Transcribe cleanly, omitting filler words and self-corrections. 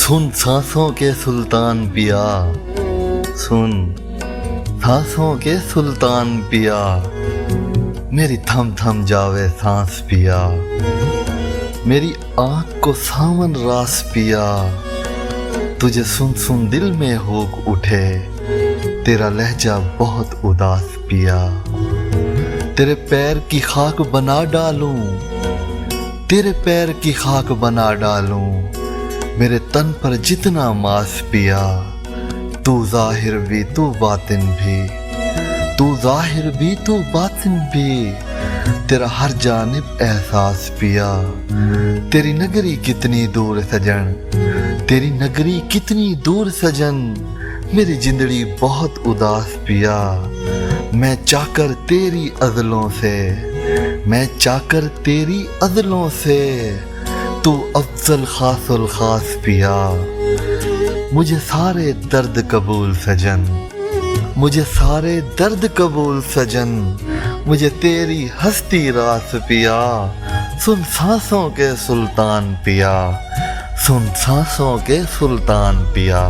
सुन सांसों के सुल्तान पिया, सुन सांसों के सुल्तान पिया, मेरी थम थम जावे सांस पिया, मेरी आँख को सावन रास पिया। तुझे सुन सुन दिल में होक उठे, तेरा लहजा बहुत उदास पिया। तेरे पैर की खाक बना डालूं, तेरे पैर की खाक बना डालूं, मेरे तन पर जितना मांस पिया। तू जाहिर भी तू बातिन भी, तू जाहिर भी तू बातिन भी, तेरा हर जानिब एहसास पिया। तेरी नगरी कितनी दूर सजन, तेरी नगरी कितनी दूर सजन, मेरी जिंदड़ी बहुत उदास पिया। मैं चाकर तेरी अज़लों से, मैं चाकर तेरी अज़लों से, तू अफ़ज़ल खासुल खास पिया। मुझे सारे दर्द कबूल सजन, मुझे सारे दर्द कबूल सजन, मुझे तेरी हस्ती रास पिया। सुन सांसों के सुल्तान पिया, सुन सांसों के सुल्तान पिया।